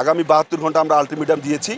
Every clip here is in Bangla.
আগামী 72 ঘন্টা আমরা আলটিমেটাম দিয়েছি।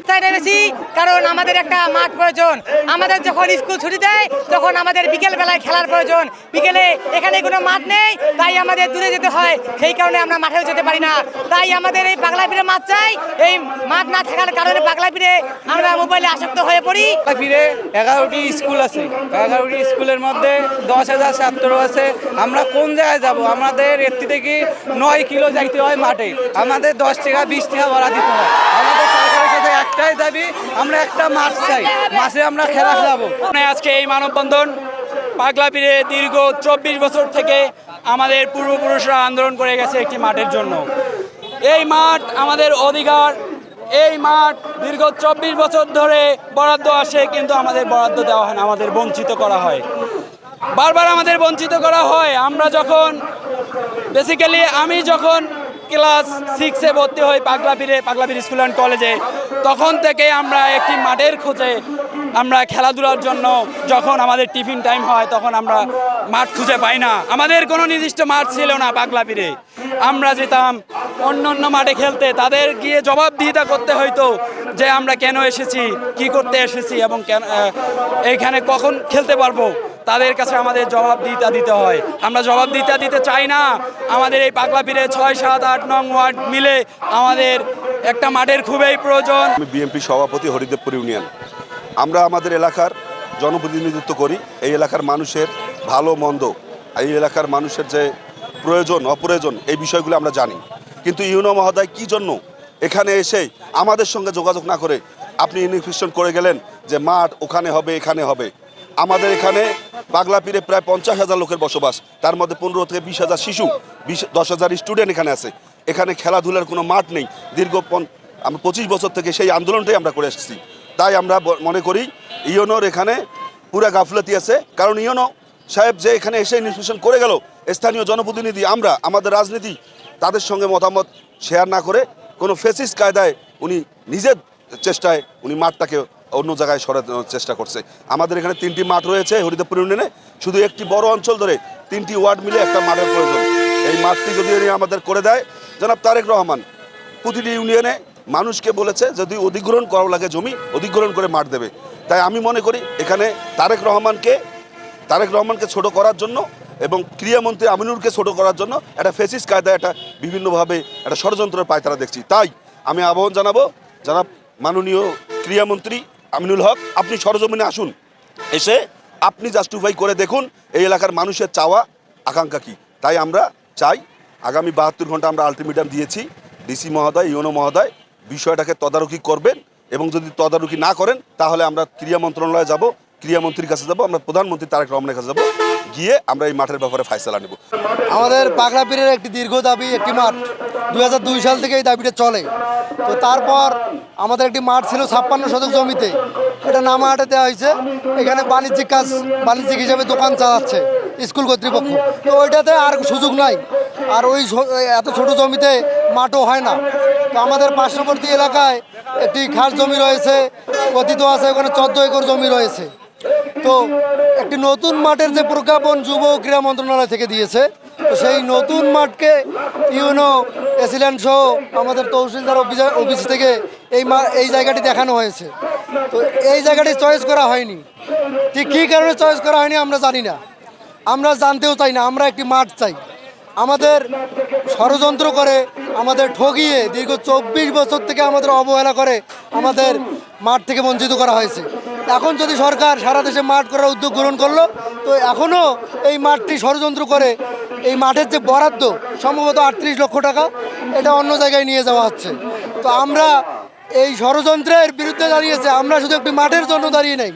কারণ আমাদের একটা মাঠ প্রয়োজন। আমাদের যখন স্কুল ছুটি দেয় তখন আমাদের বিকেল বেলায় খেলার প্রয়োজন। বিকেলে এখানে কোনো মাঠ নেই, তাই আমাদের দূরে যেতে হয়। সেই কারণে আমরা মাঠেও যেতে পারি না। তাই আমাদের এই পাগলাপিড়ে মাঠ চাই। এই মাঠ না থাকার কারণে পাগলাপিড়ে আমরা মোবাইলে আসক্ত হয়ে পড়ি। পাগলাপিড়ে 11টি স্কুল আছে। 11টি স্কুলের মধ্যে 10,000 ছাত্র আছে। আমরা কোন জায়গায় যাব? আমাদের একটি থেকে 9 কিলো যাইতে হয় মাঠে। আমাদের 10 টাকা 20 টাকা ভাড়া দিতে হয়। আমাদের সরকারের কাছে একটাই দাবি, আমরা একটা মাঠ চাই, মাঠে আমরা খেলা খেলাবো। আজকে এই মানববন্ধন পাগলাপিড়ে দীর্ঘ 24 বছর থেকে আমাদের পূর্বপুরুষরা আন্দোলন করে গেছে একটি মাঠের জন্য। এই মাঠ আমাদের অধিকার। এই মাঠ দীর্ঘ 24 বছর ধরে বরাদ্দ আসে, কিন্তু আমাদের বরাদ্দ দেওয়া হয় না, আমাদের বঞ্চিত করা হয়, বারবার আমাদের বঞ্চিত করা হয়। আমরা যখন আমি যখন ক্লাস 6-এ ভর্তি হই পাগলাপিড়ে স্কুল অ্যান্ড কলেজে, তখন থেকে আমরা একটি মাঠের খোঁজে আমরা খেলাধুলার জন্য যখন আমাদের টিফিন টাইম হয় তখন আমরা মাঠ খুঁজে পাই না। আমাদের কোনো নির্দিষ্ট মাঠ ছিল না পাগলাপিড়ে। আমরা যেতাম অন্য অন্য মাঠে খেলতে, তাদের গিয়ে জবাবদিহিতা করতে হইতো যে আমরা কেন এসেছি, কি করতে এসেছি এবং কেন এইখানে কখন খেলতে পারবো। তাদের কাছে আমাদের জবাবদিহিতা দিতে হয়। আমরা জবাবদিহিতা দিতে চাই না। আমাদের এই পাগলাপিড়ে 6, 7, 8 নং ওয়ার্ড মিলে আমাদের একটা মাঠের খুবই প্রয়োজন। আমি বিএনপি সভাপতি হরিদেবপুর ইউনিয়ন। আমরা আমাদের এলাকার জনপ্রতিনিধিত্ব করি। এই এলাকার মানুষের ভালো মন্দ, এই এলাকার মানুষের যে প্রয়োজন অপ্রয়োজন, এই বিষয়গুলো আমরা জানি। কিন্তু ইউনো মহোদয় কী জন্য এখানে এসে আমাদের সঙ্গে যোগাযোগ না করে আপনি ইনফরমেশন করে গেলেন যে মাঠ ওখানে হবে, এখানে হবে। আমাদের এখানে পাগলাপিড়ে প্রায় 50,000 লোকের বসবাস, তার মধ্যে 15 থেকে 20,000 শিশু, 10,000 স্টুডেন্ট এখানে আছে। এখানে খেলাধুলার কোনো মাঠ নেই। দীর্ঘ 25 বছর থেকে সেই আন্দোলনটাই আমরা করে এসেছি। তাই আমরা মনে করি ইউনোর এখানে পুরা গাফলতি আছে। কারণ ইউনো সাহেব যে এখানে এসে ইনফরমেশন করে গেল, স্থানীয় জনপ্রতিনিধি আমরা আমাদের রাজনীতি তাদের সঙ্গে মতামত শেয়ার না করে কোনো ফেসিস কায়দায় উনি নিজের চেষ্টায় উনি মাঠটাকে অন্য জায়গায় সরানোর চেষ্টা করছে। আমাদের এখানে 3টি মাঠ রয়েছে হরিদেবপুর ইউনিয়নে। শুধু একটি বড় অঞ্চল ধরে 3টি ওয়ার্ড মিলে একটা মাঠের প্রয়োজন। এই মাঠটি যদি আমাদের করে দেয়, জনাব তারেক রহমান প্রতিটি ইউনিয়নে মানুষকে বলেছে যদি অধিগ্রহণ করা লাগে জমি, অধিগ্রহণ করে মাঠ দেবে। তাই আমি মনে করি এখানে তারেক রহমানকে ছোট করার জন্য এবং ক্রীড়ামন্ত্রী আমিনুরকে ছোট করার জন্য একটা ফেসিস কায়দায় একটা বিভিন্নভাবে একটা ষড়যন্ত্রের পায়তারা দেখছি। তাই আমি আহ্বান জানাবো, জনাব মাননীয় ক্রীড়ামন্ত্রী আমিনুল হক, আপনি সরজমিনে আসুন, এসে আপনি জাস্টিফাই করে দেখুন এই এলাকার মানুষের চাওয়া আকাঙ্ক্ষা কী। তাই আমরা চাই আগামী 72 ঘন্টা আমরা আলটিমেটাম দিয়েছি। ডিসি মহোদয়, ইউনো মহোদয় বিষয়টাকে তদারকি করবেন এবং যদি তদারকি না করেন তাহলে আমরা ক্রীড়া মন্ত্রণালয়ে যাব, ক্রীড়ামন্ত্রীর কাছে যাব, আমরা প্রধানমন্ত্রী তারেক রহমানের কাছে যাব, গিয়ে আমরা এই মাঠের ব্যাপারে ফায়সালা নেব। আমাদের পাগলাপিড়ের একটি দীর্ঘ দাবি, একটি মাঠ 2002 সাল থেকে এই দাবিটা চলে। তো তারপর আমাদের একটি মাঠ ছিল 56 শতক জমিতে, এটা নামাহাটে দেওয়া হয়েছে। এখানে বাণিজ্যিক হিসেবে দোকান চালাচ্ছে স্কুল কর্তৃপক্ষ। তো ওইটাতে আর সুযোগ নাই, আর ওই এত ছোট জমিতে মাঠও হয় না। তো আমাদের পার্শ্ববর্তী এলাকায় একটি খাস জমি রয়েছে, কথিত আছে ওখানে 14 একর জমি রয়েছে। তো একটি নতুন মাঠের যে প্রজ্ঞাপন যুব ক্রীড়া মন্ত্রণালয় থেকে দিয়েছে, তো সেই নতুন মাঠকে ইউনো এসিল্যান্ড সহ আমাদের তহসিলদার অফিস থেকে এই জায়গাটি দেখানো হয়েছে। তো এই জায়গাটি চয়েস করা হয়নি। ঠিক কী কারণে চয়েস করা হয়নি আমরা জানি না, আমরা জানতেও চাই না। আমরা একটি মাঠ চাই। আমাদের ষড়যন্ত্র করে, আমাদের ঠগিয়ে দীর্ঘ 24 বছর থেকে আমাদের অবহেলা করে আমাদের মাঠ থেকে বঞ্চিত করা হয়েছে। এখন যদি সরকার সারা দেশে মাঠ করার উদ্যোগ গ্রহণ করলো, তো এখনও এই মাঠটি ষড়যন্ত্র করে এই মাঠের যে বরাদ্দ সম্ভবত 38 লক্ষ টাকা, এটা অন্য জায়গায় নিয়ে যাওয়া হচ্ছে। তো আমরা এই ষড়যন্ত্রের বিরুদ্ধে দাঁড়িয়েছি। আমরা শুধু একটি মাঠের জন্য দাঁড়িয়ে নেই,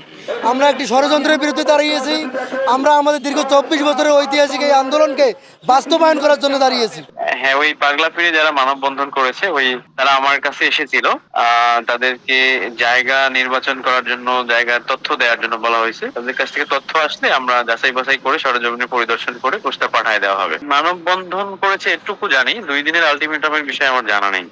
আমরা একটি ষড়যন্ত্রের বিরুদ্ধে দাঁড়িয়েছি। আমরা আমাদের দীর্ঘ 24 বছরের ঐতিহাসিক এই আন্দোলনকে বাস্তবায়ন করার জন্য দাঁড়িয়েছি। হ্যাঁ, ওই পাগলাপিড়ে যারা মানববন্ধন করেছে তারা আমার কাছে এসেছিল। তাদেরকে জায়গা নির্বাচন করার জন্য, জায়গার তথ্য দেওয়ার জন্য বলা হয়েছে। তাদের কাছ থেকে তথ্য আসলে আমরা যাচাই বাছাই করে সরজমিনে পরিদর্শন করে প্রস্তাব পাঠায় দেওয়া হবে। মানববন্ধন করেছে এটুকু জানি, 2 দিনের আলটিমেটামের বিষয়ে আমার জানা নেই।